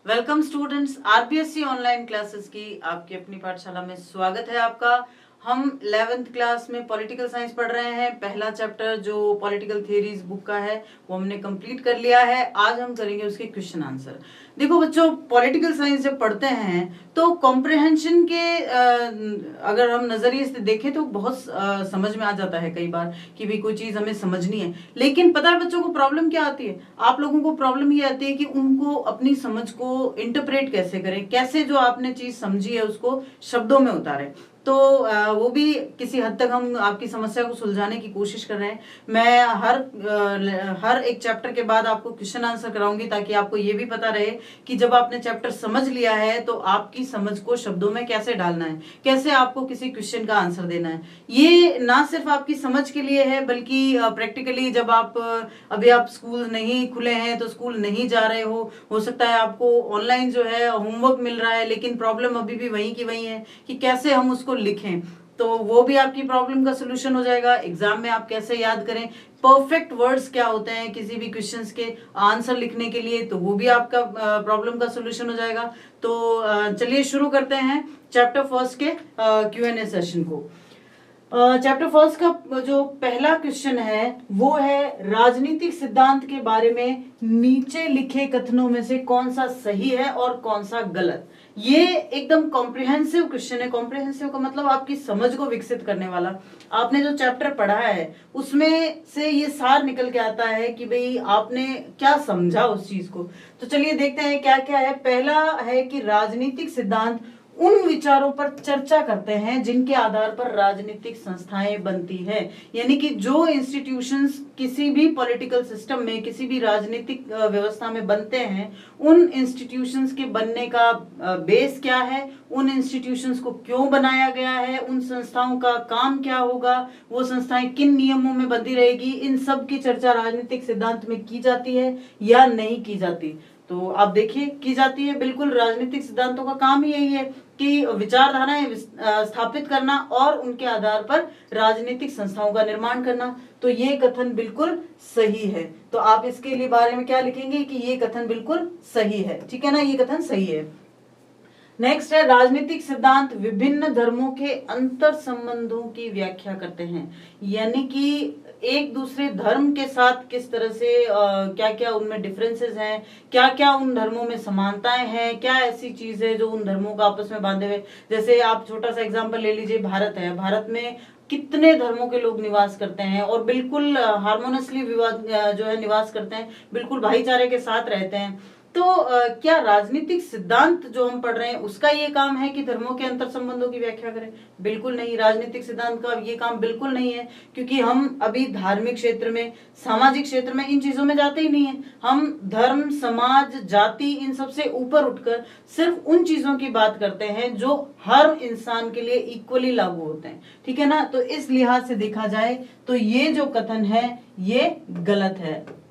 Welcome students, RPSC online classes की आपकी अपनी पाठशाला में स्वागत है आपका। हम 11th क्लास में पॉलिटिकल साइंस पढ़ रहे हैं। पहला चैप्टर जो पॉलिटिकल थियरीज बुक का है वो हमने कंप्लीट कर लिया है। आज हम करेंगे उसके क्वेश्चन आंसर। देखो बच्चों, पॉलिटिकल साइंस जब पढ़ते हैं तो कॉम्प्रिहेंशन के अगर हम नजरिए से देखें तो बहुत समझ में आ जाता है कई बार कि भी कोई चीज हमें समझनी है। लेकिन पता है बच्चों को प्रॉब्लम क्या आती है? आप लोगों को प्रॉब्लम ये आती है कि उनको अपनी समझ को इंटरप्रेट कैसे करें, कैसे जो आपने चीज समझी है उसको शब्दों में उतारें। तो वो भी किसी हद तक हम आपकी समस्या को सुलझाने की कोशिश कर रहे हैं। मैं हर एक चैप्टर के बाद आपको क्वेश्चन आंसर कराऊंगी ताकि आपको ये भी पता रहे कि जब आपने चैप्टर समझ लिया है तो आपकी समझ को शब्दों में कैसे डालना है, कैसे आपको किसी क्वेश्चन का आंसर देना है। ये ना सिर्फ आपकी समझ के लिए है बल्कि प्रैक्टिकली जब अभी आप स्कूल नहीं खुले हैं तो स्कूल नहीं जा रहे हो सकता है आपको ऑनलाइन जो है होमवर्क मिल रहा है, लेकिन प्रॉब्लम अभी भी वही की वही है कि कैसे हम उसको लिखें। तो वो भी आपकी प्रॉब्लम का सोल्यूशन हो जाएगा। एग्जाम में आप कैसे याद करें, परफेक्ट वर्ड्स क्या होते हैं किसी भी क्वेश्चंस के आंसर लिखने के लिए, तो वो भी आपका प्रॉब्लम का सोल्यूशन हो जाएगा। तो चलिए शुरू करते हैं चैप्टर फर्स्ट के Q&A सेशन को। चैप्टर फर्स्ट का जो पहला क्वेश्चन है वो है राजनीतिक सिद्धांत के बारे में नीचे लिखे कथनों में से कौन सा सही है और कौन सा गलत। ये एकदम कॉम्प्रिहेंसिव क्वेश्चन है। कॉम्प्रिहेंसिव का मतलब आपकी समझ को विकसित करने वाला। आपने जो चैप्टर पढ़ा है उसमें से ये सार निकल के आता है कि भाई आपने क्या समझा उस चीज को। तो चलिए देखते हैं क्या क्या है। पहला है कि राजनीतिक सिद्धांत उन विचारों पर चर्चा करते हैं जिनके आधार पर राजनीतिक संस्थाएं बनती हैं। यानी कि जो इंस्टीट्यूशंस किसी भी पॉलिटिकल सिस्टम में, किसी भी राजनीतिक व्यवस्था में बनते हैं, उन इंस्टीट्यूशंस के बनने का बेस क्या है, उन इंस्टीट्यूशंस को क्यों बनाया गया है, उन संस्थाओं का काम क्या होगा, वो संस्थाएं किन नियमों में बंधी रहेगी, इन सब की चर्चा राजनीतिक सिद्धांत में की जाती है या नहीं की जाती। तो आप देखिए की जाती है। बिल्कुल, राजनीतिक सिद्धांतों का काम ही यही है कि विचारधाराएं स्थापित करना और उनके आधार पर राजनीतिक संस्थाओं का निर्माण करना। तो ये कथन बिल्कुल सही है। तो आप इसके लिए बारे में क्या लिखेंगे कि ये कथन बिल्कुल सही है। ठीक है ना, ये कथन सही है। नेक्स्ट है राजनीतिक सिद्धांत विभिन्न धर्मों के अंतर संबंधों की व्याख्या करते हैं। यानी कि एक दूसरे धर्म के साथ किस तरह से क्या क्या उनमें डिफरेंसेस हैं, क्या क्या उन धर्मों में समानताएं हैं, क्या ऐसी चीज है जो उन धर्मों को आपस में बांधे हुए। जैसे आप छोटा सा एग्जांपल ले लीजिए, भारत है। भारत में कितने धर्मों के लोग निवास करते हैं और बिल्कुल हार्मोनियसली जो है निवास करते हैं, बिल्कुल भाईचारे के साथ रहते हैं। तो क्या राजनीतिक सिद्धांत जो हम पढ़ रहे हैं उसका ये काम है कि धर्मों के अंतर संबंधों की व्याख्या करें? बिल्कुल नहीं। राजनीतिक सिद्धांत का ये काम बिल्कुल नहीं है, क्योंकि हम अभी धार्मिक क्षेत्र में, सामाजिक क्षेत्र में इन चीजों में जाते ही नहीं है। हम धर्म, समाज, जाति इन सब से ऊपर उठकर सिर्फ उन चीजों की बात करते हैं जो हर इंसान के लिए इक्वली लागू होते हैं। ठीक है ना। तो इस लिहाज से देखा जाए तो ये जो कथन है ये गलत है।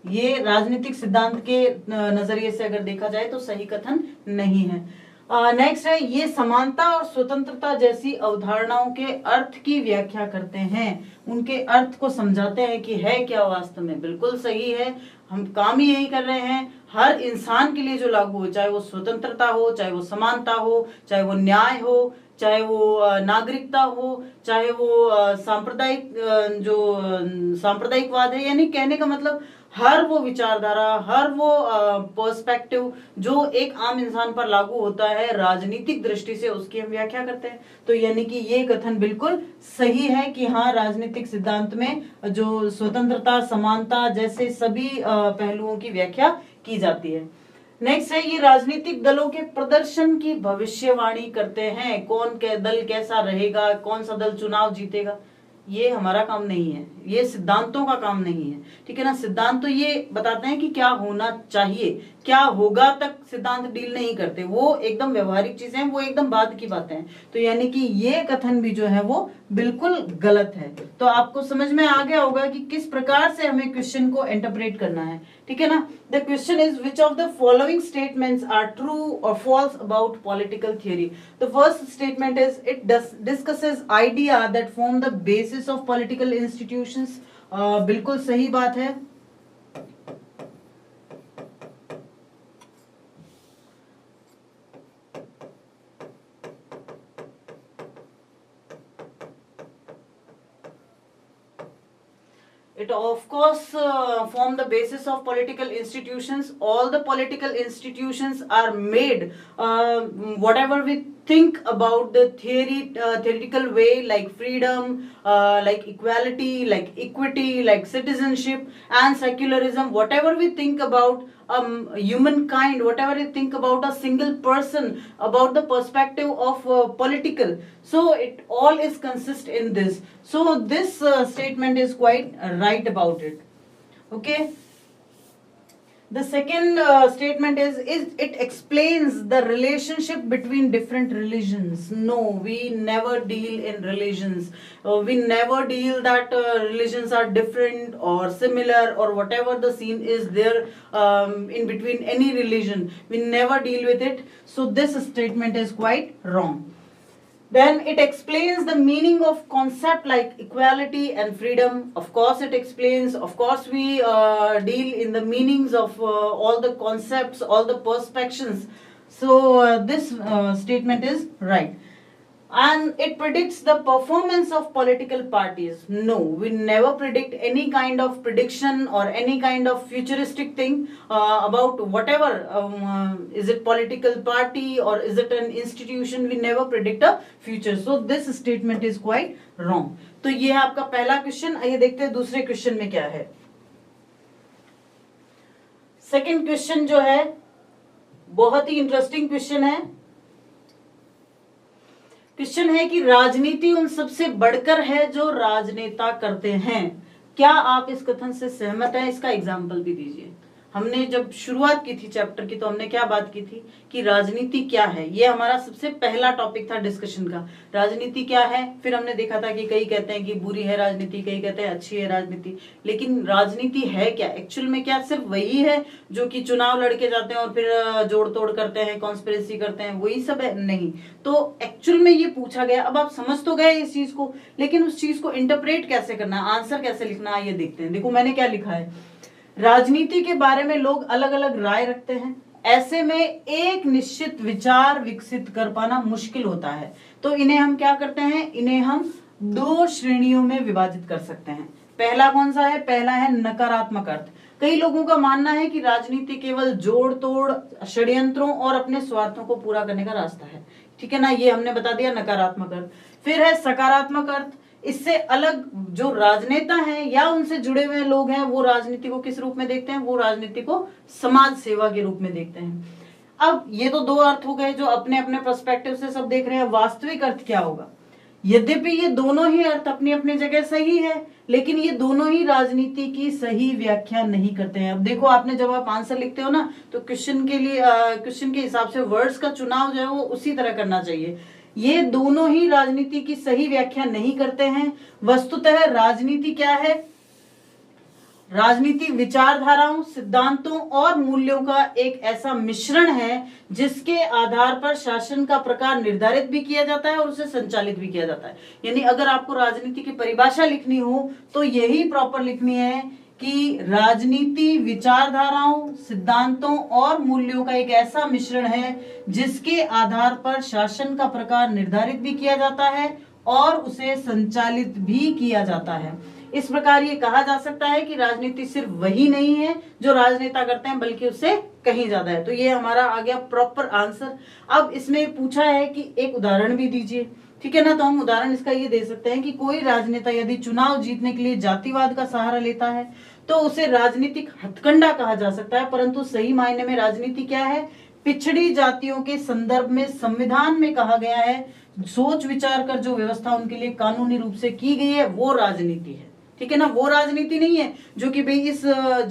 ये राजनीतिक सिद्धांत के नजरिए से अगर देखा जाए तो सही कथन नहीं है। नेक्स्ट है ये समानता और स्वतंत्रता जैसी अवधारणाओं के अर्थ की व्याख्या करते हैं, उनके अर्थ को समझाते हैं कि है क्या वास्तव में। बिल्कुल सही है। हम काम ही यही कर रहे हैं। हर इंसान के लिए जो लागू हो, चाहे वो स्वतंत्रता हो, चाहे वो समानता हो, चाहे वो न्याय हो, चाहे वो नागरिकता हो, चाहे वो सांप्रदायिक जो सांप्रदायिकवाद है। यानी कहने का मतलब हर वो विचारधारा, हर वो पर्सपेक्टिव जो एक आम इंसान पर लागू होता है राजनीतिक दृष्टि से, उसकी हम व्याख्या करते हैं। तो यानी कि ये कथन बिल्कुल सही है कि हाँ, राजनीतिक सिद्धांत में जो स्वतंत्रता, समानता जैसे सभी पहलुओं की व्याख्या की जाती है। नेक्स्ट है ये राजनीतिक दलों के प्रदर्शन की भविष्यवाणी करते हैं। कौन दल कैसा रहेगा, कौन सा दल चुनाव जीतेगा, ये हमारा काम नहीं है, ये सिद्धांतों का काम नहीं है। ठीक है ना। सिद्धांत तो ये बताते हैं कि क्या होना चाहिए, क्या होगा तक सिद्धांत डील नहीं करते। वो एकदम व्यवहारिक चीजें हैं, वो एकदम बाद की बातें हैं। तो यानी कि ये कथन भी जो है वो बिल्कुल गलत है। तो आपको समझ में आ गया होगा कि किस प्रकार से हमें क्वेश्चन को इंटरप्रेट करना है। ठीक है ना। The question is which of the following statements are true और false about political theory. The first statement is it discusses idea that form the basis of political institutions. बिल्कुल सही बात है। It of course form the basis of political institutions. All the political institutions are made whatever we think about the theoretical way, like freedom, like equality, like equity, like citizenship and secularism. Whatever we think about humankind, whatever you think about a single person, about the perspective of political, so it all is consist in this. So this statement is quite right about it. Okay. The second statement is it explains the relationship between different religions. No, we never deal in religions. We never deal that religions are different or similar or whatever the scene is there in between any religion. We never deal with it. So this statement is quite wrong. Then it explains the meaning of concept like equality and freedom. Of course it explains. Of course we deal in the meanings of all the concepts, all the perspectives. So this statement is right. And it predicts the performance of political parties. No, we never predict any kind of prediction or any kind of futuristic thing about whatever is it political party or is it an institution. We never predict a future. So this statement is quite wrong. तो ये है आपका पहला question. आइए देखते हैं दूसरे question में क्या है. सेकंड क्वेश्चन जो है बहुत ही इंटरेस्टिंग क्वेश्चन है. क्वेश्चन है कि राजनीति उन सबसे बढ़कर है जो राजनेता करते हैं. क्या आप इस कथन से सहमत हैं? इसका एग्जाम्पल भी दीजिए. हमने जब शुरुआत की थी चैप्टर की तो हमने क्या बात की थी कि राजनीति क्या है. ये हमारा सबसे पहला टॉपिक था डिस्कशन का. राजनीति क्या है. फिर हमने देखा था कि कई कहते हैं कि बुरी है राजनीति, कई कहते हैं अच्छी है राजनीति. लेकिन राजनीति है क्या एक्चुअल में? क्या सिर्फ वही है जो कि चुनाव लड़के जाते हैं और फिर जोड़ तोड़ करते हैं, कॉन्स्पिरेसी करते हैं, वही सब है? नहीं. तो एक्चुअल में ये पूछा गया. अब आप समझ तो गए इस चीज को, लेकिन उस चीज को इंटरप्रेट कैसे करना, आंसर कैसे लिखना है, ये देखते हैं. देखो मैंने क्या लिखा है. राजनीति के बारे में लोग अलग अलग राय रखते हैं. ऐसे में एक निश्चित विचार विकसित कर पाना मुश्किल होता है. तो इन्हें हम क्या करते हैं? इन्हें हम दो श्रेणियों में विभाजित कर सकते हैं. पहला कौन सा है? पहला है नकारात्मक अर्थ. कई लोगों का मानना है कि राजनीति केवल जोड़ तोड़, षड्यंत्रों और अपने स्वार्थों को पूरा करने का रास्ता है. ठीक है ना, ये हमने बता दिया नकारात्मक अर्थ. फिर है सकारात्मक अर्थ. इससे अलग जो राजनेता हैं या उनसे जुड़े हुए लोग हैं वो राजनीति को किस रूप में देखते हैं? वो राजनीति को समाज सेवा के रूप में देखते हैं. अब ये तो दो अर्थ हो गए जो अपने अपने पर्सपेक्टिव से सब देख रहे हैं. वास्तविक अर्थ क्या होगा? यद्यपि ये दोनों ही अर्थ अपनी अपनी जगह सही है, लेकिन ये दोनों ही राजनीति की सही व्याख्या नहीं करते हैं. अब देखो आपने जब आप आंसर लिखते हो ना तो क्वेश्चन के लिए क्वेश्चन के हिसाब से वर्ड्स का चुनाव जो है वो उसी तरह करना चाहिए. ये दोनों ही राजनीति की सही व्याख्या नहीं करते हैं. वस्तुतः राजनीति क्या है? राजनीति विचारधाराओं, सिद्धांतों और मूल्यों का एक ऐसा मिश्रण है जिसके आधार पर शासन का प्रकार निर्धारित भी किया जाता है और उसे संचालित भी किया जाता है. यानी अगर आपको राजनीति की परिभाषा लिखनी हो तो यही प्रॉपर लिखनी है कि राजनीति विचारधाराओं, सिद्धांतों और मूल्यों का एक ऐसा मिश्रण है जिसके आधार पर शासन का प्रकार निर्धारित भी किया जाता है और उसे संचालित भी किया जाता है. इस प्रकार ये कहा जा सकता है कि राजनीति सिर्फ वही नहीं है जो राजनेता करते हैं, बल्कि उससे कहीं ज्यादा है. तो ये हमारा आ गया प्रॉपर आंसर. अब इसमें पूछा है कि एक उदाहरण भी दीजिए. ठीक है ना, तो हम उदाहरण इसका ये दे सकते हैं कि कोई राजनेता यदि चुनाव जीतने के लिए जातिवाद का सहारा लेता है तो उसे राजनीतिक हथकंडा कहा जा सकता है. परंतु सही मायने में राजनीति क्या है? पिछड़ी जातियों के संदर्भ में संविधान में कहा गया है, सोच विचार कर जो व्यवस्था उनके लिए कानूनी रूप से की गई है वो राजनीति है. ठीक है ना, वो राजनीति नहीं है जो कि भाई इस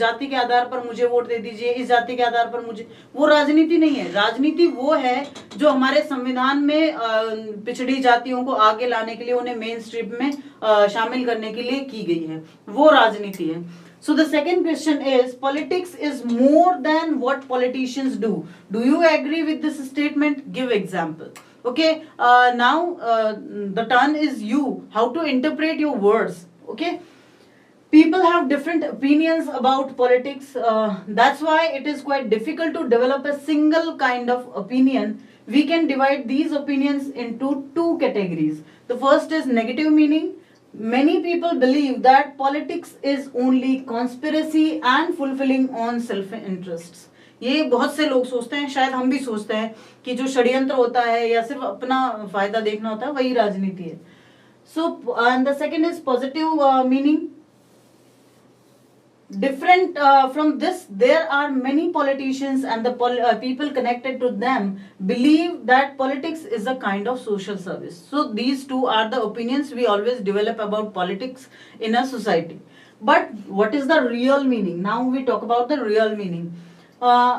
जाति के आधार पर मुझे वोट दे दीजिए, इस जाति के आधार पर मुझे, वो राजनीति नहीं है. राजनीति वो है जो हमारे संविधान में पिछड़ी जातियों को आगे लाने के लिए, उन्हें मेन स्ट्रीम में शामिल करने के लिए की गई है, वो राजनीति है. So the second question is, politics is more than what politicians do. Do you agree with this statement? Give example. Okay, now the turn is you. How to interpret your words? Okay. People have different opinions about politics. That's why it is quite difficult to develop a single kind of opinion. We can divide these opinions into two categories. The first is negative meaning. Many people believe that politics is only conspiracy and fulfilling on self interests. ये बहुत से लोग सोचते हैं, शायद हम भी सोचते हैं कि जो षड्यंत्र होता है या सिर्फ अपना फायदा देखना होता है वही राजनीति है. So and the second is positive meaning. Different from this, there are many politicians and the people connected to them believe that politics is a kind of social service. So these two are the opinions we always develop about politics in a society. But what is the real meaning? Now we talk about the real meaning.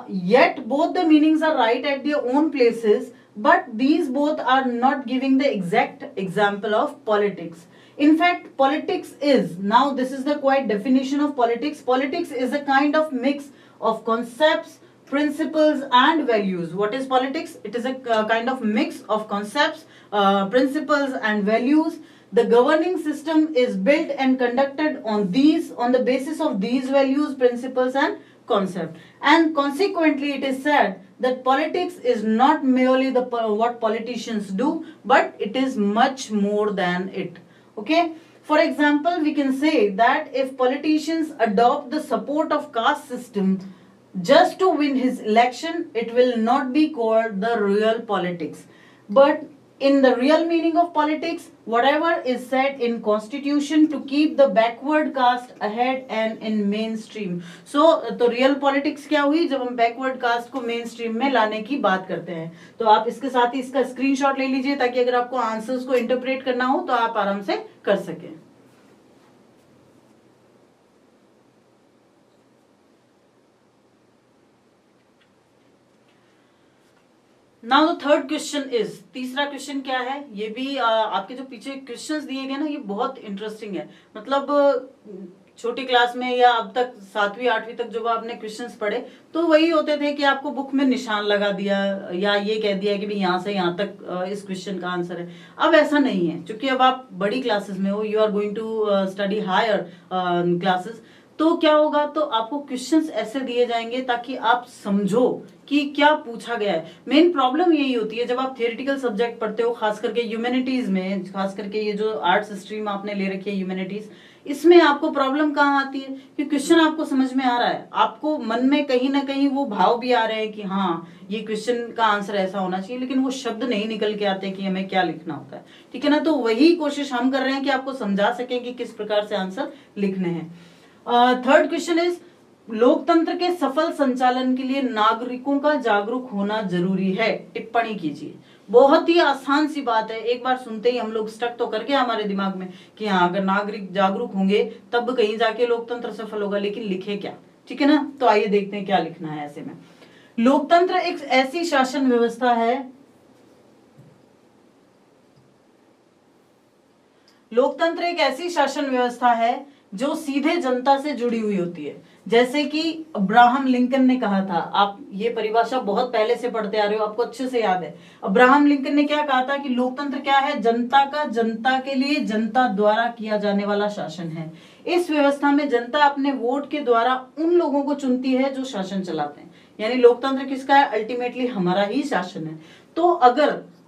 Yet both the meanings are right at their own places, but these both are not giving the exact example of politics. In fact, politics is, now this is the quite definition of politics. Politics is a kind of mix of concepts, principles and values. What is politics? It is a kind of mix of concepts, principles and values. The governing system is built and conducted on the basis of these values, principles and concept. And consequently, it is said that politics is not merely what politicians do, but it is much more than it. Okay, for example, we can say that if politicians adopt the support of caste system just to win his election, it will not be called the real politics. But in the real meaning of politics, whatever is said in constitution to keep the backward caste ahead and in mainstream. So तो real politics क्या हुई जब हम backward caste को mainstream में लाने की बात करते हैं. तो आप इसके साथ ही इसका स्क्रीनशॉट ले लीजिए ताकि अगर आपको आंसर्स को इंटरप्रेट करना हो तो आप आराम से कर सकें. Now the third question is, तीसरा क्वेश्चन क्या है, ये भी आपके जो पीछे क्वेश्चंस दिए गए ना ये बहुत इंटरेस्टिंग है. मतलब छोटी क्लास में या अब तक 7वीं 8वीं तक जब आपने क्वेश्चंस पढ़े तो वही होते थे कि आपको बुक में निशान लगा दिया या ये कह दिया कि भाई यहाँ से यहाँ तक इस क्वेश्चन का आंसर है. अब ऐसा नहीं है, क्योंकि अब आप बड़ी क्लासेस में हो, you are going to study higher classes. तो क्या होगा, तो आपको क्वेश्चंस ऐसे दिए जाएंगे ताकि आप समझो कि क्या पूछा गया है. मेन प्रॉब्लम यही होती है जब आप थियोरेटिकल सब्जेक्ट पढ़ते हो, खास करके ह्यूमैनिटीज में, खास करके ये जो आर्ट्स स्ट्रीम आपने ले रखी है ह्यूमैनिटीज, इसमें आपको प्रॉब्लम कहाँ आती है कि क्वेश्चन आपको समझ में आ रहा है, आपको मन में कहीं ना कहीं वो भाव भी आ रहे हैं कि हाँ ये क्वेश्चन का आंसर ऐसा होना चाहिए, लेकिन वो शब्द नहीं निकल के आते कि हमें क्या लिखना होता है. ठीक है ना. तो वही कोशिश हम कर रहे हैं कि आपको समझा सकें कि किस प्रकार से आंसर लिखने हैं. थर्ड क्वेश्चन इज, लोकतंत्र के सफल संचालन के लिए नागरिकों का जागरूक होना जरूरी है. टिप्पणी कीजिए. बहुत ही आसान सी बात है, एक बार सुनते ही हम लोग स्टक तो कर गया हमारे दिमाग में कि हाँ अगर नागरिक जागरूक होंगे तब कहीं जाके लोकतंत्र सफल होगा, लेकिन लिखे क्या. ठीक है ना. तो आइए देखते हैं क्या लिखना है ऐसे में. लोकतंत्र एक ऐसी शासन व्यवस्था है, लोकतंत्र एक ऐसी शासन व्यवस्था है जो सीधे जनता से जुड़ी हुई होती है. जैसे कि अब्राहम लिंकन ने कहा था, आप ये परिभाषा बहुत पहले से पढ़ते आ रहे हो, आपको अच्छे से याद है. अब्राहम लिंकन ने क्या कहा था कि लोकतंत्र क्या है, जनता का जनता के लिए जनता द्वारा किया जाने वाला शासन है. इस व्यवस्था में जनता अपने वोट के द्वारा उन लोगों को चुनती है जो शासन चलाते हैं. यानी लोकतंत्र किसका है, अल्टीमेटली हमारा ही शासन है. तो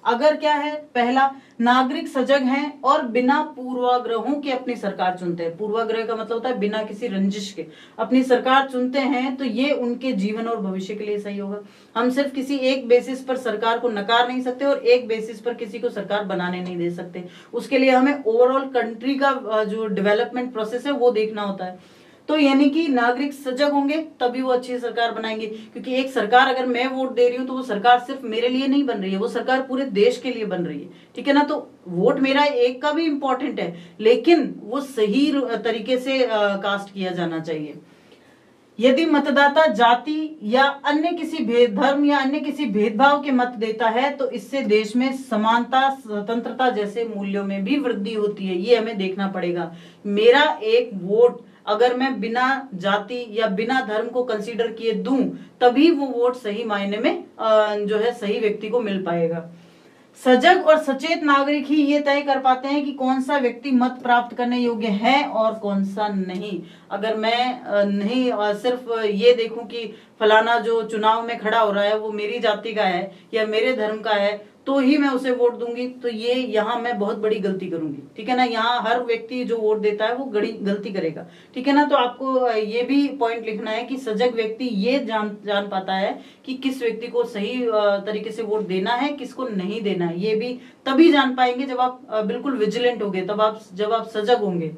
अगर क्या है, पहला, नागरिक सजग हैं और बिना पूर्वाग्रहों के अपनी सरकार चुनते हैं. पूर्वाग्रह का मतलब होता है बिना किसी रंजिश के अपनी सरकार चुनते हैं, तो ये उनके जीवन और भविष्य के लिए सही होगा. हम सिर्फ किसी एक बेसिस पर सरकार को नकार नहीं सकते और एक बेसिस पर किसी को सरकार बनाने नहीं दे सकते. उसके लिए हमें ओवरऑल कंट्री का जो डेवलपमेंट प्रोसेस है वो देखना होता है. तो यानी कि नागरिक सजग होंगे तभी वो अच्छी सरकार बनाएंगे. क्योंकि एक सरकार, अगर मैं वोट दे रही हूं तो वो सरकार सिर्फ मेरे लिए नहीं बन रही है, वो सरकार पूरे देश के लिए बन रही है. ठीक है ना. तो वोट मेरा एक का भी इंपॉर्टेंट है, लेकिन वो सही तरीके से कास्ट किया जाना चाहिए. यदि मतदाता जाति या अन्य किसी धर्म या अन्य किसी भेदभाव के मत देता है तो इससे देश में समानता, स्वतंत्रता जैसे मूल्यों में भी वृद्धि होती है. ये हमें देखना पड़ेगा. मेरा एक वोट अगर मैं बिना जाति या बिना धर्म को कंसीडर किए दूं, तभी वो वोट सही मायने में जो है सही व्यक्ति को मिल पाएगा. सजग और सचेत नागरिक ही ये तय कर पाते हैं कि कौन सा व्यक्ति मत प्राप्त करने योग्य है और कौन सा नहीं. अगर मैं नहीं सिर्फ ये देखूं कि फलाना जो चुनाव में खड़ा हो रहा है वो मेरी जाति का है या मेरे धर्म का है, तो ही मैं उसे वोट दूंगी, तो ये यहाँ मैं बहुत बड़ी गलती करूंगी, ठीक है ना। यहाँ हर व्यक्ति जो वोट देता है वो गलती करेगा, ठीक है ना। तो आपको ये भी पॉइंट लिखना है कि सजग व्यक्ति ये जान पाता है कि किस व्यक्ति को सही तरीके से वोट देना है, किसको नहीं देना है। ये भी तभी जान पाएंगे जब आप बिल्कुल विजिलेंट होंगे, जब आप सजग होंगे।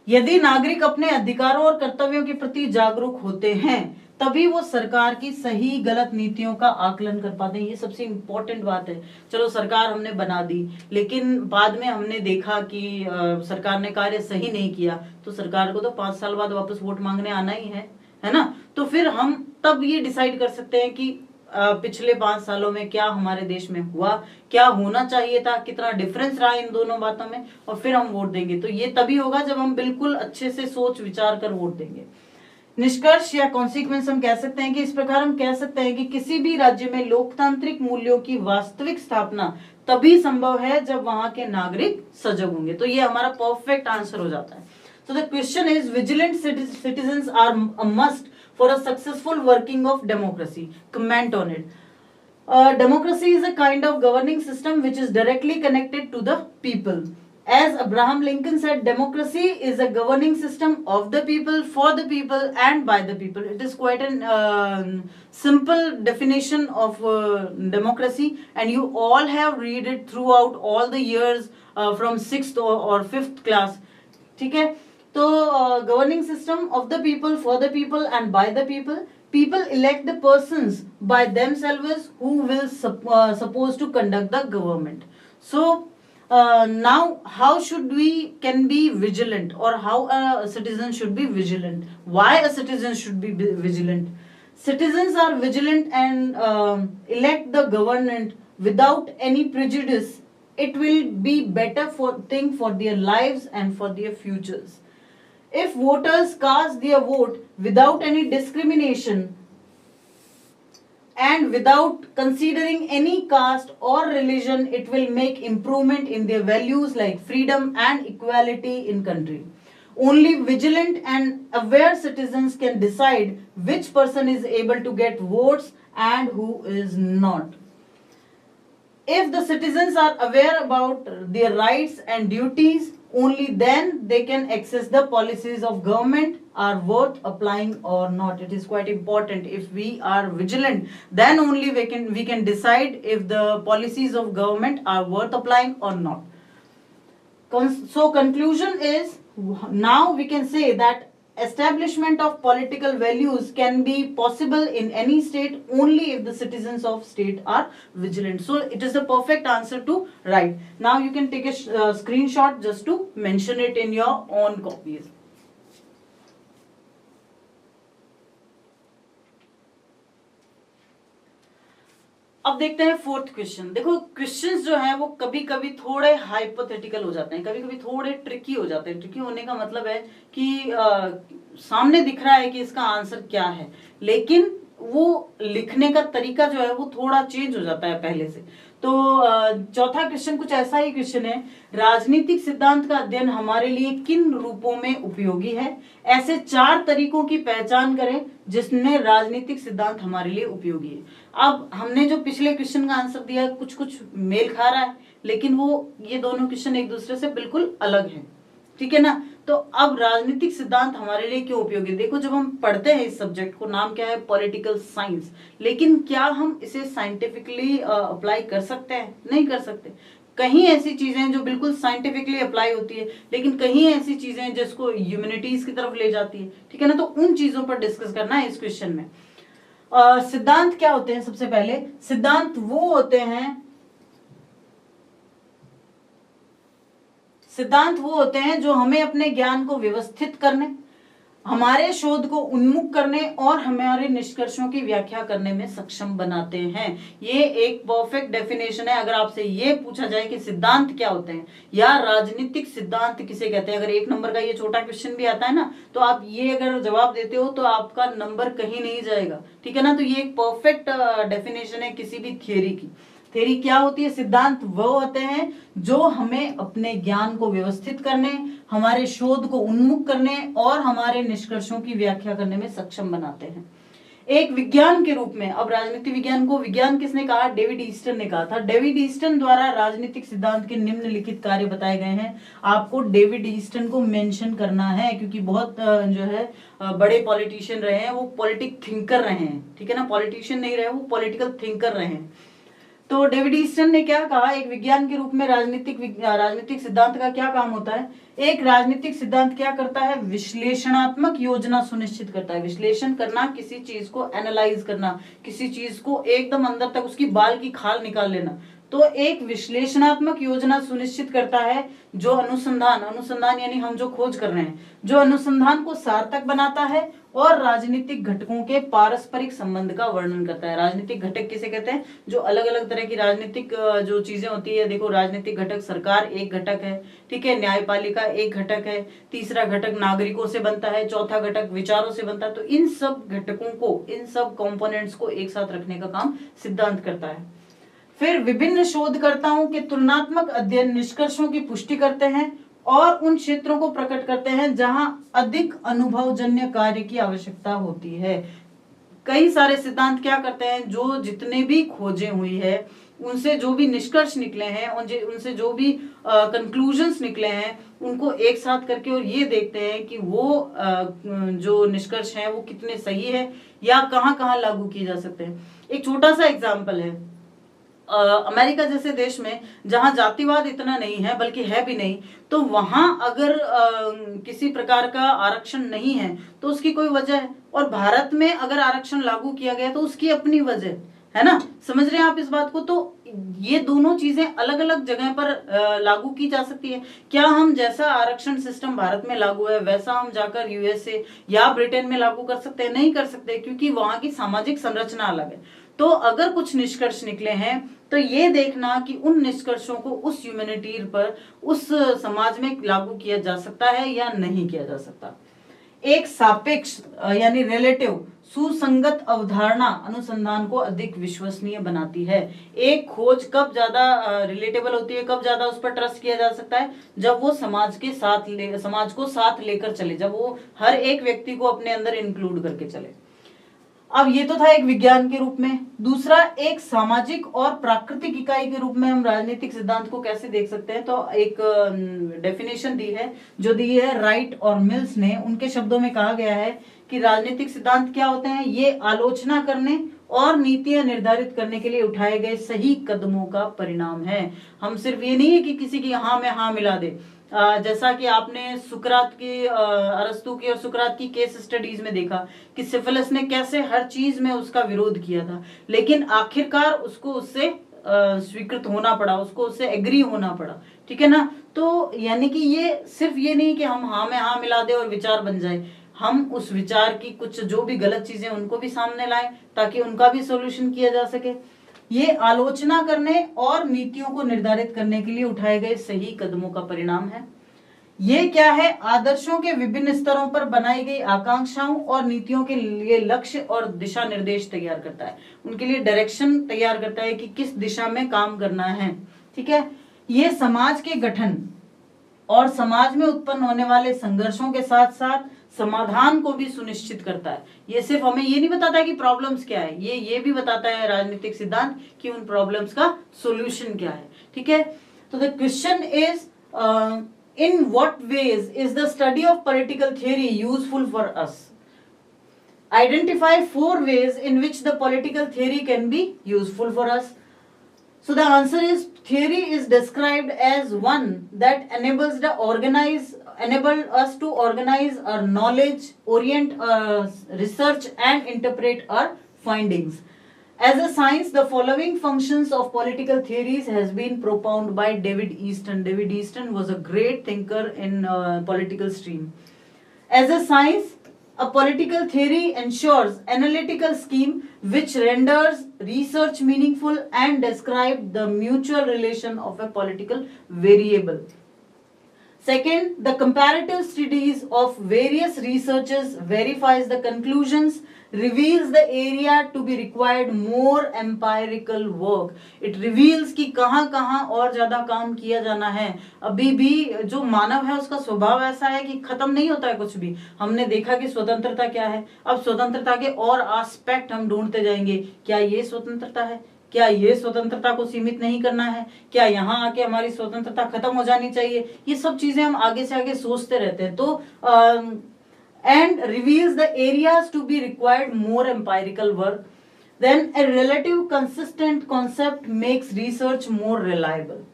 यदि नागरिक अपने अधिकारों और कर्तव्यों के प्रति जागरूक होते हैं तभी वो सरकार की सही गलत नीतियों का आकलन कर पाते हैं। ये सबसे इंपॉर्टेंट बात है। चलो सरकार हमने बना दी, लेकिन बाद में हमने देखा कि सरकार ने कार्य सही नहीं किया, तो सरकार को तो 5 साल बाद वापस वोट मांगने आना ही है ना। तो फिर हम तब ये डिसाइड कर सकते हैं कि पिछले 5 सालों में क्या हमारे देश में हुआ, क्या होना चाहिए था, कितना डिफरेंस रहा इन दोनों बातों में, और फिर हम वोट देंगे। तो ये तभी होगा जब हम बिल्कुल अच्छे से सोच विचार कर वोट देंगे। निष्कर्ष या कॉन्सिक्वेंस हम कह सकते हैं कि इस प्रकार हम कह सकते हैं कि किसी भी राज्य में लोकतांत्रिक मूल्यों की वास्तविक स्थापना तभी संभव है जब वहां के नागरिक सजग होंगे। तो ये हमारा परफेक्ट आंसर हो जाता है। So the question is, vigilant citizens are a must for a successful working of democracy. Comment on it. Democracy is a kind of governing system which is directly connected to the people. As Abraham Lincoln said, democracy is a governing system of the people, for the people, and by the people. It is quite a simple definition of democracy, and you all have read it throughout all the years from 6th or 5th class. ठीक है। तो governing system of the people, for the people, and by the people. People elect the persons by themselves who will supposed to conduct the government. So now how can be vigilant, or how a citizen should be vigilant? Why a citizen should be vigilant? Citizens are vigilant and elect the government without any prejudice. It will be better thing for their lives and for their futures. If voters cast their vote without any discrimination and without considering any caste or religion, it will make improvement in their values like freedom and equality in country. Only vigilant and aware citizens can decide which person is able to get votes and who is not. If the citizens are aware about their rights and duties, only then they can access the policies of government are worth applying or not. It is quite important. If we are vigilant, then only we can decide if the policies of government are worth applying or not. So conclusion is, now we can say that establishment of political values can be possible in any state only if the citizens of state are vigilant. So it is the perfect answer to write. Now you can take a screenshot just to mention it in your own copies. अब देखते हैं 4th question. देखो questions जो हैं वो कभी कभी थोड़े हाइपोथेटिकल हो जाते हैं, कभी कभी थोड़े ट्रिकी हो जाते हैं। ट्रिकी होने का मतलब है कि सामने दिख रहा है कि इसका आंसर क्या है, लेकिन वो लिखने का तरीका जो है वो थोड़ा चेंज हो जाता है पहले से। तो चौथा क्वेश्चन कुछ ऐसा ही क्वेश्चन है, राजनीतिक सिद्धांत का अध्ययन हमारे लिए किन रूपों में उपयोगी है? ऐसे 4 तरीकों की पहचान करें जिसमें राजनीतिक सिद्धांत हमारे लिए उपयोगी है। अब हमने जो पिछले क्वेश्चन का आंसर दिया कुछ कुछ मेल खा रहा है, लेकिन वो ये दोनों क्वेश्चन एक दूसरे से बिल्कुल अलग है, ठीक है ना। तो अब राजनीतिक सिद्धांत हमारे लिए क्यों उपयोगी? देखो जब हम पढ़ते हैं इस सब्जेक्ट को, नाम क्या है, पॉलिटिकल साइंस, लेकिन क्या हम इसे साइंटिफिकली अप्लाई कर सकते हैं? नहीं कर सकते। कहीं ऐसी चीजें हैं जो बिल्कुल साइंटिफिकली अप्लाई होती है, लेकिन कहीं ऐसी चीजें हैं जिसको ह्यूमैनिटीज की तरफ ले जाती है, ठीक है ना। तो उन चीजों पर डिस्कस करना है इस क्वेश्चन में। सिद्धांत क्या होते हैं? सबसे पहले सिद्धांत वो होते हैं जो हमें अपने ज्ञान को व्यवस्थित करने, हमारे शोध को उन्मुख करने और हमारे निष्कर्षों की व्याख्या करने में सक्षम बनाते हैं। ये एक परफेक्ट डेफिनेशन है। अगर आपसे ये पूछा जाए कि सिद्धांत क्या होते हैं या राजनीतिक सिद्धांत किसे कहते हैं, अगर 1 नंबर का ये छोटा क्वेश्चन भी आता है ना, तो आप ये अगर जवाब देते हो तो आपका नंबर कहीं नहीं जाएगा, ठीक है ना। तो ये एक परफेक्ट डेफिनेशन है किसी भी थियरी की। थ्योरी क्या होती है? सिद्धांत वो होते हैं जो हमें अपने ज्ञान को व्यवस्थित करने, हमारे शोध को उन्मुख करने और हमारे निष्कर्षों की व्याख्या करने में सक्षम बनाते हैं। एक विज्ञान के रूप में। अब राजनीति विज्ञान को विज्ञान किसने कहा? डेविड ईस्टन ने कहा था। डेविड ईस्टन द्वारा राजनीतिक सिद्धांत के निम्नलिखित कार्य बताए गए हैं। आपको डेविड ईस्टन को मेंशन करना है क्योंकि बहुत जो है बड़े पॉलिटिशियन रहे हैं, वो पॉलिटिक थिंकर रहे हैं, ठीक है ना, पॉलिटिशियन नहीं रहे, वो पॉलिटिकल थिंकर रहे हैं। तो डेविड ईस्टन ने क्या कहा? एक विज्ञान के रूप में राजनीतिक सिद्धांत का क्या काम होता है? एक राजनीतिक सिद्धांत क्या करता है? विश्लेषणात्मक योजना सुनिश्चित करता है। विश्लेषण करना, किसी चीज को एनालाइज करना, किसी चीज को एकदम अंदर तक उसकी बाल की खाल निकाल लेना। तो एक विश्लेषणात्मक योजना सुनिश्चित करता है जो अनुसंधान यानी हम जो खोज कर रहे हैं, जो अनुसंधान को सार्थक बनाता है और राजनीतिक घटकों के पारस्परिक संबंध का वर्णन करता है। राजनीतिक घटक किसे कहते हैं? जो अलग अलग तरह की राजनीतिक जो चीजें होती है। देखो, राजनीतिक घटक सरकार एक घटक है, ठीक है, न्यायपालिका एक घटक है, तीसरा घटक नागरिकों से बनता है, चौथा घटक विचारों से बनता है। तो इन सब घटकों को, इन सब कंपोनेंट्स को एक साथ रखने का काम सिद्धांत करता है। फिर विभिन्न शोधकर्ताओं के तुलनात्मक अध्ययन निष्कर्षों की पुष्टि करते हैं और उन क्षेत्रों को प्रकट करते हैं जहां अधिक अनुभवजन्य कार्य की आवश्यकता होती है। कई सारे सिद्धांत क्या करते हैं? जो जितने भी खोजें हुई है, उनसे जो भी निष्कर्ष निकले हैं, उनसे जो भी कंक्लूजन्स निकले हैं, उनको एक साथ करके और ये देखते हैं कि वो जो निष्कर्ष हैं वो कितने सही है या कहाँ कहाँ लागू किए जा सकते हैं। एक छोटा सा एग्जाम्पल है, अमेरिका जैसे देश में जहां जातिवाद इतना नहीं है, बल्कि है भी नहीं, तो वहां अगर किसी प्रकार का आरक्षण नहीं है तो उसकी कोई वजह है, और भारत में अगर आरक्षण लागू किया गया तो उसकी अपनी वजह है ना। समझ रहे हैं आप इस बात को? तो ये दोनों चीजें अलग अलग जगह पर लागू की जा सकती है। क्या हम जैसा आरक्षण सिस्टम भारत में लागू है वैसा हम जाकर यूएसए या ब्रिटेन में लागू कर सकते हैं? नहीं कर सकते, क्योंकि वहां की सामाजिक संरचना अलग है। तो अगर कुछ निष्कर्ष निकले हैं तो ये देखना कि उन निष्कर्षों को उस ह्यूमैनिटी पर, उस समाज में लागू किया जा सकता है या नहीं किया जा सकता। एक सापेक्ष यानी रिलेटिव सुसंगत अवधारणा अनुसंधान को अधिक विश्वसनीय बनाती है। एक खोज कब ज्यादा रिलेटेबल होती है, कब ज्यादा उस पर ट्रस्ट किया जा सकता है? जब वो समाज को साथ लेकर चले, जब वो हर एक व्यक्ति को अपने अंदर इंक्लूड करके चले। अब ये तो था एक विज्ञान के रूप में। दूसरा, एक सामाजिक और प्राकृतिक इकाई के रूप में हम राजनीतिक सिद्धांत को कैसे देख सकते हैं? तो एक डेफिनेशन दी है, जो दी है राइट और मिल्स ने। उनके शब्दों में कहा गया है कि राजनीतिक सिद्धांत क्या होते हैं? ये आलोचना करने और नीतियां निर्धारित करने के लिए उठाए गए सही कदमों का परिणाम है। हम सिर्फ ये नहीं है कि किसी की हाँ में हाँ मिला दे। जैसा कि आपने सुकरात की, अरस्तु की और सुकरात की केस स्टडीज में देखा कि सिफिलिस ने कैसे हर चीज में उसका विरोध किया था, लेकिन आखिरकार उसको उससे स्वीकृत होना पड़ा, उसको उससे एग्री होना पड़ा, ठीक है ना। तो यानी कि ये सिर्फ ये नहीं कि हम हाँ में हाँ मिला दे और विचार बन जाए, हम उस विचार की कुछ जो भी गलत चीजें उनको भी सामने लाएं ताकि उनका भी सोल्यूशन किया जा सके। ये आलोचना करने और नीतियों को निर्धारित करने के लिए उठाए गए सही कदमों का परिणाम है। ये क्या है? आदर्शों के विभिन्न स्तरों पर बनाई गई आकांक्षाओं और नीतियों के लिए लक्ष्य और दिशा निर्देश तैयार करता है, उनके लिए डायरेक्शन तैयार करता है कि किस दिशा में काम करना है, ठीक है। ये समाज के गठन और समाज में उत्पन्न होने वाले संघर्षों के साथ साथ समाधान को भी सुनिश्चित करता है। ये सिर्फ हमें ये नहीं बताता है कि प्रॉब्लम्स क्या है, ये भी बताता है राजनीतिक सिद्धांत कि उन प्रॉब्लम्स का सॉल्यूशन क्या है, ठीक है। तो the question is in what ways is the study of political theory useful for us? Identify 4 ways in which the political theory can be useful for us. So the answer is, theory is described as one that enables us to organize our knowledge, orient research and interpret our findings. As a science, the following functions of political theories has been propounded by David Easton. David Easton was a great thinker in political stream. As a science, a political theory ensures analytical scheme which renders research meaningful and describe the mutual relation of a political variable. Second, the comparative studies of various researches verifies the conclusions reveals the area to be required more empirical work. It reveals कि कहाँ कहाँ और ज्यादा काम किया जाना है. अभी भी जो मानव है उसका स्वभाव ऐसा है कि खत्म नहीं होता है कुछ भी. हमने देखा कि स्वतंत्रता क्या है, अब स्वतंत्रता के और एस्पेक्ट हम ढूंढते जाएंगे. क्या ये स्वतंत्रता है? क्या ये स्वतंत्रता को सीमित नहीं करना है? क्या यहाँ आके हमारी स्वतंत्रता खत्म हो जानी चाहिए? ये सब चीजें हम आगे से आगे सोचते रहते हैं. तो and reveals the areas to be required more empirical work. Then a relative consistent concept makes research more reliable.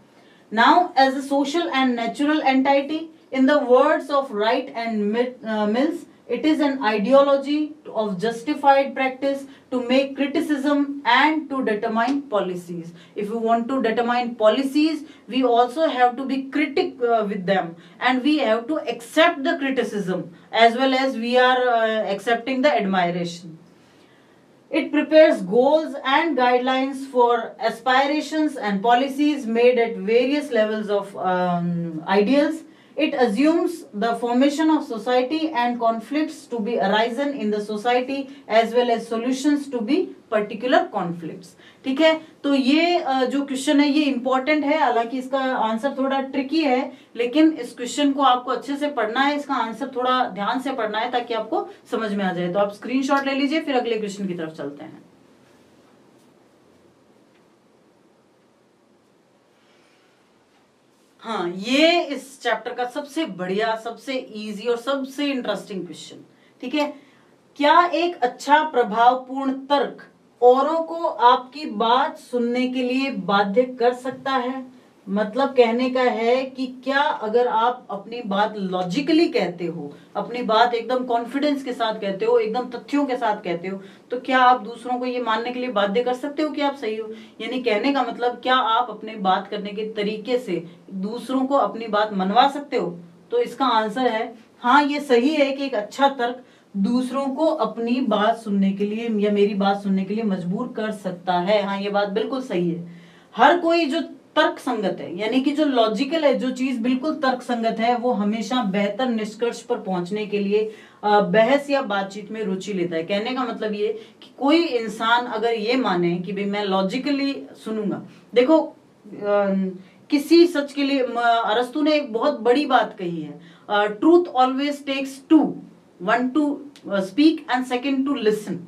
Now, as a social and natural entity, in the words of Wright and Mills, it is an ideology of justified practice to make criticism and to determine policies. If we want to determine policies, we also have to be critic with them, and we have to accept the criticism as well as we are accepting the admiration. It prepares goals and guidelines for aspirations and policies made at various levels of ideals. It assumes the formation of society and conflicts to be arisen in the society as well as solutions to be particular conflicts. ठीक है, तो ये जो question है ये important है. हालांकि इसका आंसर थोड़ा ट्रिकी है, लेकिन इस क्वेश्चन को आपको अच्छे से पढ़ना है, इसका आंसर थोड़ा ध्यान से पढ़ना है ताकि आपको समझ में आ जाए. तो आप स्क्रीनशॉट ले लीजिए, फिर अगले क्वेश्चन की तरफ चलते हैं. हाँ, ये इस चैप्टर का सबसे बढ़िया, सबसे इजी और सबसे इंटरेस्टिंग क्वेश्चन. ठीक है, क्या एक अच्छा प्रभावपूर्ण तर्क औरों को आपकी बात सुनने के लिए बाध्य कर सकता है? मतलब कहने का है कि क्या अगर आप अपनी बात लॉजिकली कहते हो, अपनी बात एकदम कॉन्फिडेंस के साथ कहते हो, एकदम तथ्यों के साथ कहते हो, तो क्या आप दूसरों को ये मानने के लिए बाध्य कर सकते हो कि आप सही हो? यानी कहने का मतलब, क्या आप अपनी बात करने के तरीके से दूसरों को अपनी बात मनवा सकते हो? तो इसका आंसर है हाँ, ये सही है कि एक अच्छा तर्क दूसरों को अपनी बात सुनने के लिए या मेरी बात सुनने के लिए मजबूर कर सकता है. हाँ, ये बात बिल्कुल सही है. हर कोई जो तर्क संगत है, यानी कि जो लॉजिकल है, जो चीज बिल्कुल तर्क संगत है, वो हमेशा बेहतर निष्कर्ष पर पहुंचने के लिए बहस या बातचीत में रुचि लेता है. कहने का मतलब ये कि कोई इंसान अगर ये माने कि भाई मैं लॉजिकली सुनूंगा. देखो, किसी सच के लिए अरस्तु ने एक बहुत बड़ी बात कही है, truth always takes two, one to speak and second to listen.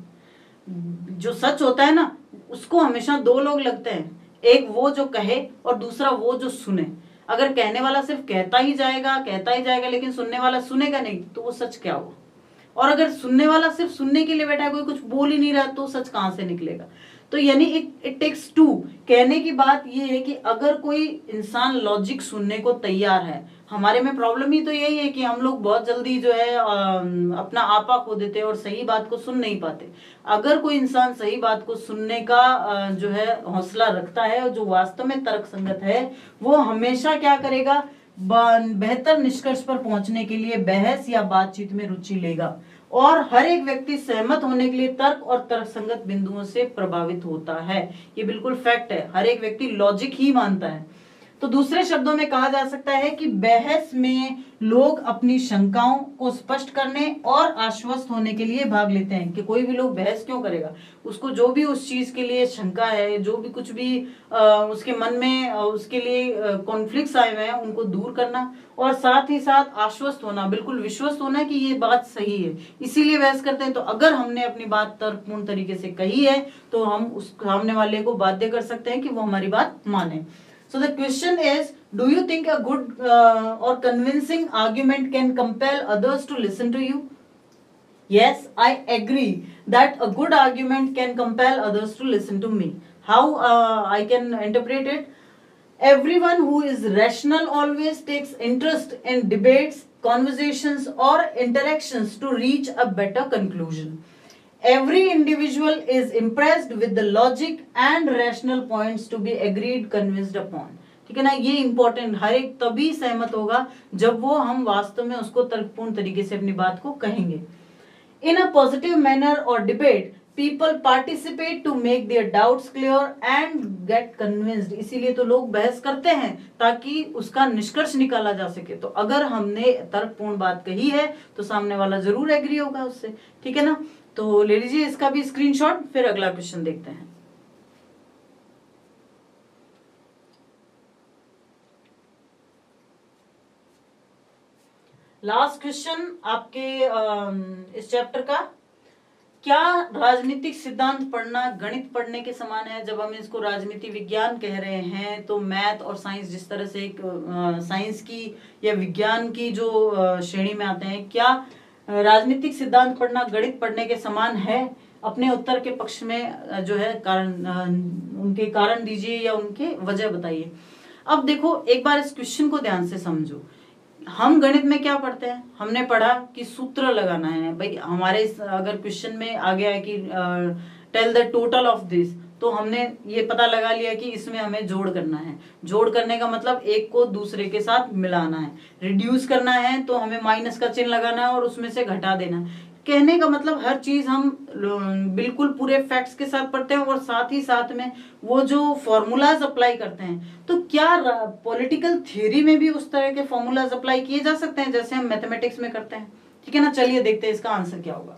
जो सच होता है ना, उसको हमेशा दो लोग लगते हैं, एक वो जो कहे और दूसरा वो जो सुने. अगर कहने वाला सिर्फ कहता ही जाएगा लेकिन सुनने वाला सुनेगा नहीं, तो वो सच क्या हुआ? और अगर सुनने वाला सिर्फ सुनने के लिए बैठा है, कोई कुछ बोल ही नहीं रहा, तो सच कहां से निकलेगा? तो यानी इट टेक्स टू. कहने की बात ये है कि अगर कोई इंसान लॉजिक सुनने को तैयार है, हमारे में प्रॉब्लम ही तो यही है कि हम लोग बहुत जल्दी जो है अपना आपा खो देते हैं और सही बात को सुन नहीं पाते. अगर कोई इंसान सही बात को सुनने का जो है हौसला रखता है और जो वास्तव में तर्कसंगत है, वो हमेशा क्या करेगा? बेहतर निष्कर्ष पर पहुंचने के लिए बहस या बातचीत में रुचि लेगा. और हर एक व्यक्ति सहमत होने के लिए तर्क और तर्कसंगत बिंदुओं से प्रभावित होता है. ये बिल्कुल फैक्ट है, हर एक व्यक्ति लॉजिक ही मानता है. तो दूसरे शब्दों में कहा जा सकता है कि बहस में लोग अपनी शंकाओं को स्पष्ट करने और आश्वस्त होने के लिए भाग लेते हैं. कि कोई भी लोग बहस क्यों करेगा? उसको जो भी उस चीज के लिए शंका है, जो भी कुछ भी उसके मन में उसके लिए कॉन्फ्लिक्ट्स आए हुए हैं, उनको दूर करना और साथ ही साथ आश्वस्त होना, बिल्कुल विश्वस्त होना कि ये बात सही है, इसीलिए बहस करते हैं. तो अगर हमने अपनी बात तर्कपूर्ण तरीके से कही है, तो हम उस सामने वाले को बाध्य कर सकते हैं कि वो हमारी बात माने. So the question is, do you think a good or convincing argument can compel others to listen to you? Yes, I agree that a good argument can compel others to listen to me. How I can interpret it? Everyone who is rational always takes interest in debates, conversations or interactions to reach a better conclusion. Every individual is impressed with the logic and rational points to be agreed, convinced upon. ठीक है ना, ये important. हर एक तभी सहमत होगा जब वो हम वास्तव में उसको तर्कपूर्ण तरीके से अपनी बात को कहेंगे. In a positive manner or debate, people participate to make their doubts clear and get convinced. इसीलिए तो लोग बहस करते हैं ताकि उसका निष्कर्ष निकाला जा सके. तो अगर हमने तर्कपूर्ण बात कही है तो सामने वाला जरूर एग्री होगा उससे. ठीक है ना. तो ले लीजिए इसका भी स्क्रीनशॉट, फिर अगला क्वेश्चन देखते हैं। लास्ट क्वेश्चन आपके इस चैप्टर का, क्या राजनीतिक सिद्धांत पढ़ना गणित पढ़ने के समान है? जब हम इसको राजनीति विज्ञान कह रहे हैं तो मैथ और साइंस जिस तरह से एक साइंस की या विज्ञान की जो श्रेणी में आते हैं, क्या राजनीतिक सिद्धांत पढ़ना गणित पढ़ने के समान है? अपने उत्तर के पक्ष में जो है कारण, उनके कारण दीजिए या उनके वजह बताइए। अब देखो एक बार इस क्वेश्चन को ध्यान से समझो। हम गणित में क्या पढ़ते हैं? हमने पढ़ा कि सूत्र लगाना है भाई। हमारे अगर क्वेश्चन में आ गया है कि tell the total of this, तो हमने ये पता लगा लिया कि इसमें हमें जोड़ करना है। जोड़ करने का मतलब एक को दूसरे के साथ मिलाना है। रिड्यूस करना है तो हमें माइनस का चिन्ह लगाना है और उसमें से घटा देना है। कहने का मतलब हर चीज हम बिल्कुल पूरे फैक्ट्स के साथ पढ़ते हैं और साथ ही साथ में वो जो फॉर्मूलाज अप्लाई करते हैं। तो क्या पॉलिटिकल थ्योरी में भी उस तरह के फॉर्मूलाज अप्लाई किए जा सकते हैं जैसे हम मैथमेटिक्स में करते हैं? ठीक है ना, चलिए देखते हैं इसका आंसर क्या होगा।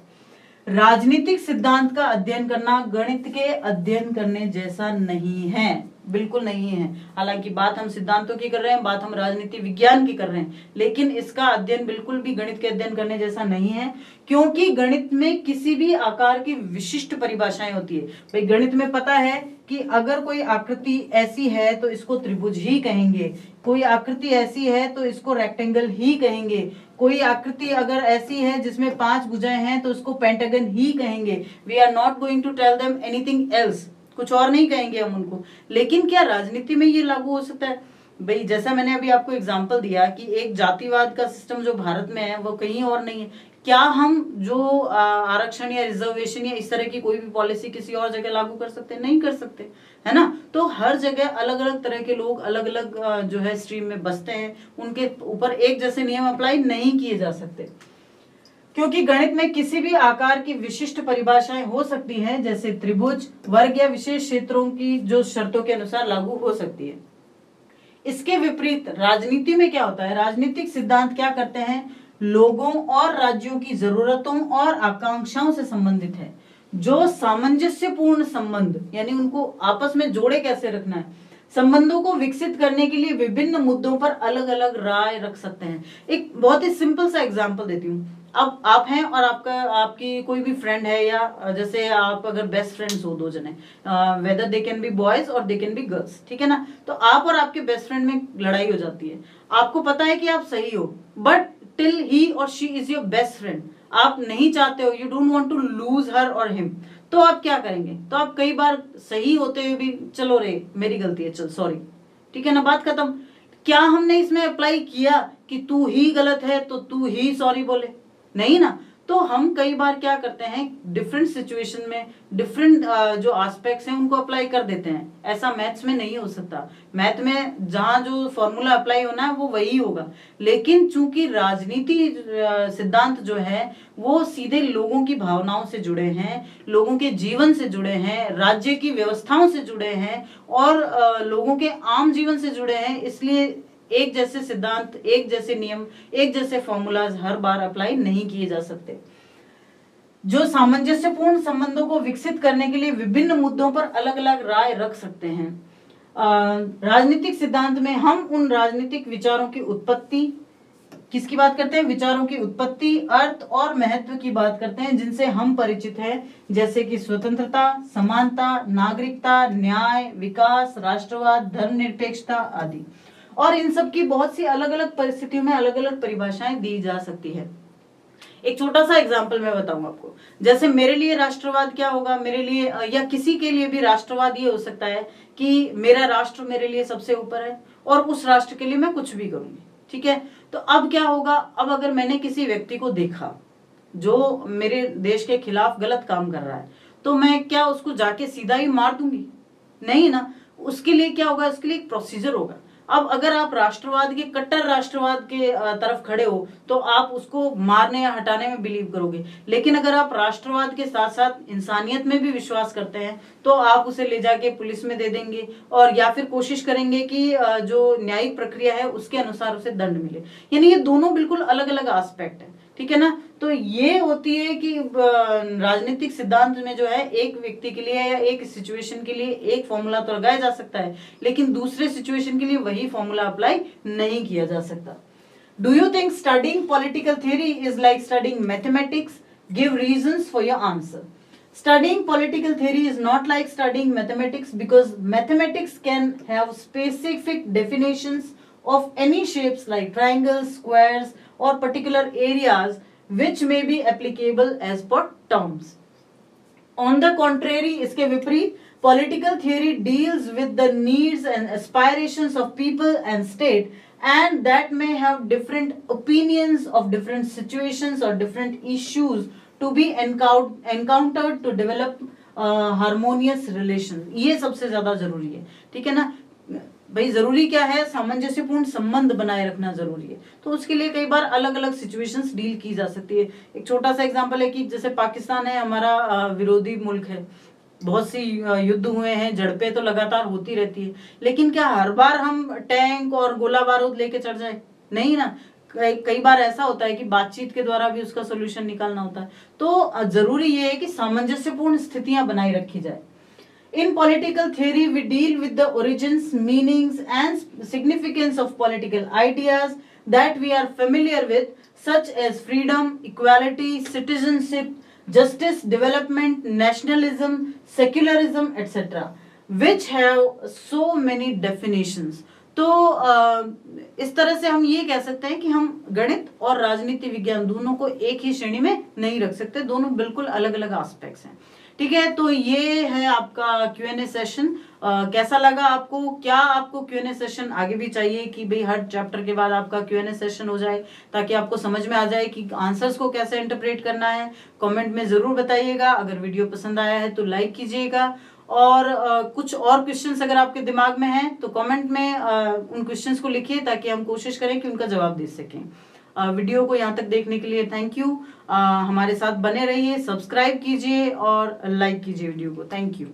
राजनीतिक सिद्धांत का अध्ययन करना गणित के अध्ययन करने जैसा नहीं है, बिल्कुल नहीं है। हालांकि बात हम सिद्धांतों की कर रहे हैं, बात हम राजनीति विज्ञान की कर रहे हैं, लेकिन इसका अध्ययन बिल्कुल भी गणित के अध्ययन करने जैसा नहीं है, क्योंकि गणित में किसी भी आकार की विशिष्ट परिभाषाएं होती है। भाई गणित में पता है कि अगर कोई आकृति ऐसी है तो इसको त्रिभुज ही कहेंगे, कोई आकृति ऐसी है तो इसको रेक्टेंगल ही कहेंगे, कोई आकृति अगर ऐसी है जिसमें 5 भुजाएं हैं तो उसको पेंटागन ही कहेंगे। We are not going to tell them anything else, कुछ और नहीं कहेंगे हम उनको। लेकिन क्या राजनीति में ये लागू हो सकता है? भाई जैसा मैंने अभी आपको एग्जांपल दिया कि एक जातिवाद का सिस्टम जो भारत में है वो कहीं और नहीं है। क्या हम जो आरक्षण या रिजर्वेशन या इस तरह की कोई भी पॉलिसी किसी और जगह लागू कर सकते हैं? नहीं कर सकते, है ना। तो हर जगह अलग अलग तरह के लोग अलग अलग जो है स्ट्रीम में बसते हैं, उनके ऊपर एक जैसे नियम अप्लाई नहीं किए जा सकते, क्योंकि गणित में किसी भी आकार की विशिष्ट परिभाषाएं हो सकती हैं, जैसे त्रिभुज, वर्ग या विशेष क्षेत्रों की जो शर्तों के अनुसार लागू हो सकती है। इसके विपरीत राजनीति में क्या होता है? राजनीतिक सिद्धांत क्या करते हैं? लोगों और राज्यों की जरूरतों और आकांक्षाओं से संबंधित है। जो सामंजस्यपूर्ण संबंध, यानी उनको आपस में जोड़े कैसे रखना है, संबंधों को विकसित करने के लिए विभिन्न मुद्दों पर अलग अलग राय रख सकते हैं। एक बहुत ही सिंपल सा एग्जांपल देती हूँ। अब आप हैं और आपकी कोई भी फ्रेंड है, या जैसे आप अगर बेस्ट फ्रेंड्स हो, 2 जने, whether they can be boys और दे कैन बी गर्ल्स, ठीक है ना। तो आप और आपके बेस्ट फ्रेंड में लड़ाई हो जाती है। आपको पता है कि आप सही हो, बट टिल ही और she is your best friend, आप नहीं चाहते हो, you don't want to lose her और हिम, तो आप क्या करेंगे? तो आप कई बार सही होते हुए भी, चलो रे मेरी गलती है, चल सॉरी, ठीक है ना, बात खत्म। क्या हमने इसमें अप्लाई किया कि तू ही गलत है तो तू ही सॉरी बोले? नहीं ना। तो हम कई बार क्या करते हैं, डिफरेंट सिचुएशन में डिफरेंट जो एस्पेक्ट्स हैं उनको अप्लाई कर देते हैं। ऐसा मैथ्स में नहीं हो सकता। मैथ में जहां जो फॉर्मूला अप्लाई होना है वो वही होगा, लेकिन चूंकि राजनीति सिद्धांत जो है वो सीधे लोगों की भावनाओं से जुड़े हैं, लोगों के जीवन से जुड़े हैं, राज्य की व्यवस्थाओं से जुड़े हैं और लोगों के आम जीवन से जुड़े हैं, इसलिए एक जैसे सिद्धांत, एक जैसे नियम, एक जैसे फॉर्मूलाज हर बार अप्लाई नहीं किए जा सकते। जो सामंजस्यपूर्ण संबंधों को विकसित करने के लिए विभिन्न मुद्दों पर अलग अलग राय रख सकते हैं। राजनीतिक सिद्धांत में हम उन राजनीतिक विचारों की उत्पत्ति, किसकी बात करते हैं? विचारों की उत्पत्ति, अर्थ और महत्व की बात करते हैं जिनसे हम परिचित हैं, जैसे कि स्वतंत्रता, समानता, नागरिकता, न्याय, विकास, राष्ट्रवाद, धर्मनिरपेक्षता आदि। और इन सब की बहुत सी अलग अलग परिस्थितियों में अलग अलग परिभाषाएं दी जा सकती है। एक छोटा सा एग्जांपल मैं बताऊंगा आपको। जैसे मेरे लिए राष्ट्रवाद क्या होगा, मेरे लिए या किसी के लिए भी राष्ट्रवाद ये हो सकता है कि मेरा राष्ट्र मेरे लिए सबसे ऊपर है और उस राष्ट्र के लिए मैं कुछ भी करूंगी, ठीक है। तो अब क्या होगा, अब अगर मैंने किसी व्यक्ति को देखा जो मेरे देश के खिलाफ गलत काम कर रहा है, तो मैं क्या उसको जाके सीधा ही मार दूंगी? नहीं ना। उसके लिए क्या होगा, उसके लिए एक प्रोसीजर होगा। अब अगर आप राष्ट्रवाद के, कट्टर राष्ट्रवाद के तरफ खड़े हो तो आप उसको मारने या हटाने में बिलीव करोगे, लेकिन अगर आप राष्ट्रवाद के साथ साथ इंसानियत में भी विश्वास करते हैं तो आप उसे ले जाके पुलिस में दे देंगे और या फिर कोशिश करेंगे कि जो न्यायिक प्रक्रिया है उसके अनुसार उसे दंड मिले। यानी ये दोनों बिल्कुल अलग अलग एस्पेक्ट है, ठीक है ना। तो ये होती है कि राजनीतिक सिद्धांत में जो है एक व्यक्ति के लिए या एक सिचुएशन के लिए एक फॉर्मूला तो लगाया जा सकता है, लेकिन दूसरे सिचुएशन के लिए वही फॉर्मूला अप्लाई नहीं किया जा सकता। Do you think studying political theory is like studying mathematics? Give reasons for your answer. Studying political theory is not like studying mathematics, because mathematics can have specific definitions of any shapes like triangles, squares or particular areas which may be applicable as per terms. On the contrary, इसके विपरीत political theory deals with the needs and aspirations of people and state, and that may have different opinions of different situations or different issues to be encountered to develop harmonious relation. ये सबसे ज्यादा जरूरी है, ठीक है ना भाई। जरूरी क्या है? सामंजस्यपूर्ण संबंध बनाए रखना जरूरी है। तो उसके लिए कई बार अलग अलग सिचुएशंस डील की जा सकती है। एक छोटा सा एग्जांपल है कि जैसे पाकिस्तान है, हमारा विरोधी मुल्क है, बहुत सी युद्ध हुए हैं, झड़पें तो लगातार होती रहती है, लेकिन क्या हर बार हम टैंक और गोला बारूद लेके चढ़ जाए? नहीं ना। कई बार ऐसा होता है कि बातचीत के द्वारा भी उसका सोल्यूशन निकालना होता है। तो जरूरी ये है कि सामंजस्यपूर्ण स्थितियां बनाई रखी जाए। In political theory, we deal with the origins, meanings and significance of political ideas that we are familiar with, such as freedom, equality, citizenship, justice, development, nationalism, secularism, etc., which have so many definitions. तो इस तरह से हम ये कह सकते हैं कि हम गणित और राजनीति विज्ञान दोनों को एक ही श्रेणी में नहीं रख सकते, दोनों बिल्कुल अलग अलग एस्पेक्ट्स हैं, ठीक है। तो ये है आपका Q&A सेशन। कैसा लगा आपको? क्या आपको Q&A सेशन आगे भी चाहिए कि भाई हर चैप्टर के बाद आपका Q&A सेशन हो जाए, ताकि आपको समझ में आ जाए कि आंसर्स को कैसे इंटरप्रेट करना है? कमेंट में जरूर बताइएगा। अगर वीडियो पसंद आया है तो लाइक कीजिएगा, और कुछ और क्वेश्चंस अगर आपके दिमाग में हैं तो कमेंट में उन क्वेश्चंस को लिखिए, ताकि हम कोशिश करें कि उनका जवाब दे सकें। वीडियो को यहाँ तक देखने के लिए थैंक यू। हमारे साथ बने रहिए, सब्सक्राइब कीजिए और लाइक कीजिए वीडियो को। Thank you.